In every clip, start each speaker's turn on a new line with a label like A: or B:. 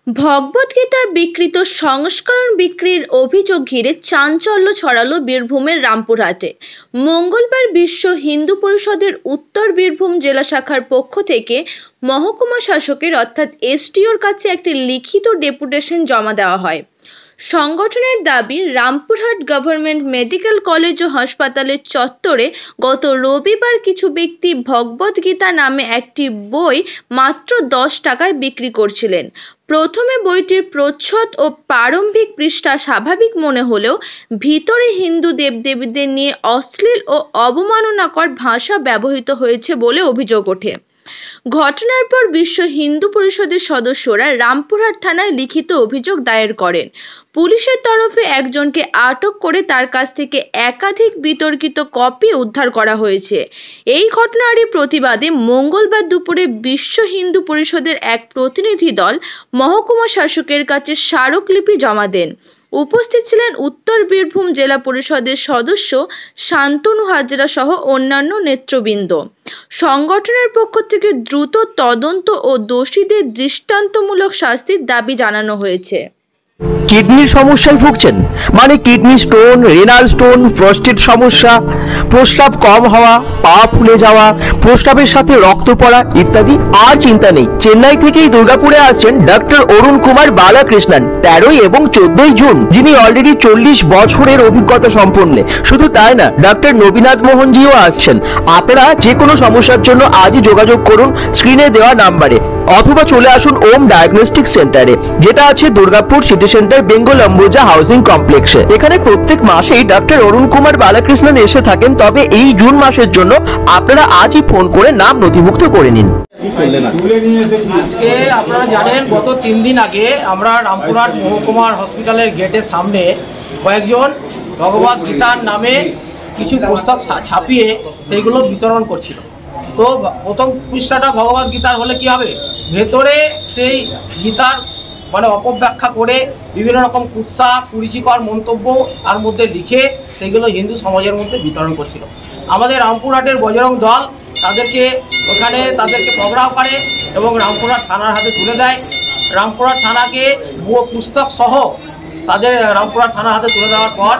A: ভগবদ্গীতা বিকৃত সংস্করণ বিক্রির অভিযোগ ঘিরে চাঞ্চল্য ছড়ালো বীরভূমের রামপুরহাটে। মঙ্গলবার বিশ্ব হিন্দু পরিষদের উত্তর বীরভূম জেলা শাখার পক্ষ থেকে মহকুমা শাসকের অর্থাৎ এসডিওর কাছে একটি লিখিত ডেপুটেশন জমা দেওয়া হয়। সংগঠনের দাবি, রামপুরহাট গভর্নমেন্ট মেডিকেল কলেজ ও হাসপাতালের চত্বরে গত রবিবার কিছু ব্যক্তি ভগবদ্গীতা নামে একটি বই মাত্র 10 টাকায় বিক্রি করছিলেন। প্রথমে বইটির প্রচ্ছদ ও প্রারম্ভিক পৃষ্ঠা স্বাভাবিক মনে হলেও ভিতরে হিন্দু দেবদেবীদের নিয়ে অশ্লীল ও অবমাননাকর ভাষা ব্যবহৃত হয়েছে বলে অভিযোগ ওঠে। ঘটনার পর বিশ্ব হিন্দু পরিষদের সদস্যরা রামপুরহাট থানায় লিখিত অভিযোগ দায়ের করেন। পুলিশের তরফে একজনকে আটক করে তার কাছ থেকে একাধিক বিতর্কিত কপি উদ্ধার করা হয়েছে। এই ঘটনারই প্রতিবাদে মঙ্গলবার দুপুরে বিশ্ব হিন্দু পরিষদের এক প্রতিনিধি দল মহকুমা শাসকের কাছে স্মারকলিপি জমা দেন। উপস্থিত ছিলেন উত্তর বীরভূম জেলা পরিষদের সদস্য শান্তনু হাজরা সহ অন্যান্য নেতৃবৃন্দ। সংগঠনের পক্ষ থেকে দ্রুত তদন্ত ও দোষীদের দৃষ্টান্তমূলক শাস্তির দাবি জানানো হয়েছে।
B: কিডনির সমস্যায় ভুগছেন, মানে kidney stone, renal stone, prostate সমস্যা, প্রস্রাব কম হওয়া, পা ফুলে যাওয়া, প্রস্রাবের সাথে রক্ত পড়া ইত্যাদি? আর চিন্তা নেই, চেন্নাই থেকেই দুর্গাপুরে আসছেন ডক্টর অরুণ কুমার বালাকৃষ্ণন 13 এবং 14 জুন, যিনি অলরেডি 40 বছরের অভিজ্ঞতা সম্পন্ন। শুধু তাই না, ডক্টর নবীনাথ মোহনজিও আসছেন। আপনারা যে কোনো সমস্যার জন্য আজই যোগাযোগ করুন স্ক্রিনে দেওয়া নাম্বারে, অথবা চলে আসুন ওম ডায়াগনস্টিক সেন্টারে, যেটা আছে Durgapur city centre Bengal Ambuja housing কমপ্লেক্সে। এখানে প্রত্যেক মাসেই ডক্টর অরুণ কুমার বালাকৃষ্ণন এসে থাকেন। তবে এই জুন মাসের জন্য আপনারা আজই ফোন করে নাম নথিভুক্ত করে নিন।
C: আজকে আপনারা জানেন, গত 3 দিন আগে আমরা রামপুরহাট মহকুমার হসপিটালের গেটের সামনে কয়েকজন ভগবদ গীতার নামে কিছু পুস্তক ছাপিয়ে সেইগুলো বিতরণ করছিল। তো প্রথম পৃষ্ঠাটা ভগবদ গীতার হলে কি হবে, ভেতরে সেই গীতার মানে অপব্যাখ্যা করে বিভিন্ন রকম কুৎসা কুরুচিকর মন্তব্য তার মধ্যে লিখে সেগুলো হিন্দু সমাজের মধ্যে বিতরণ করছিল। আমাদের রামপুরহাটের বজরং দল তাদেরকে পকড়াও করে এবং রামপুরহাট থানার হাতে তুলে দেয়। রামপুরহাট থানাকে পুস্তক সহ রামপুরহাট থানার হাতে তুলে দেওয়ার পর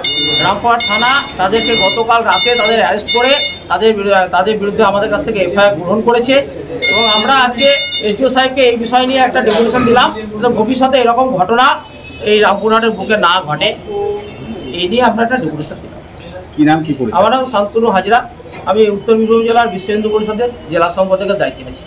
C: রামপুরহাট থানা তাদেরকে গতকাল রাতে তাদের অ্যারেস্ট করে তাদের বিরুদ্ধে আমাদের কাছ থেকে এফআইআর গ্রহণ করেছে। এবং আমরা আজকে এসডিও সাহেবকে এই বিষয় নিয়ে একটা ডেপুটেশন দিলাম, ভবিষ্যতে এরকম ঘটনা এই রামপুরহাটের বুকে না ঘটে, এই নিয়ে আমরা একটা ডেপুটেশন দিলাম।
D: কি নাম, কি পরিচয়?
C: আমার নাম শান্তনু হাজরা, আমি উত্তর বীরভূম জেলার বিশ্ব হিন্দু পরিষদের জেলা সম্পাদকের দায়িত্বে আছি।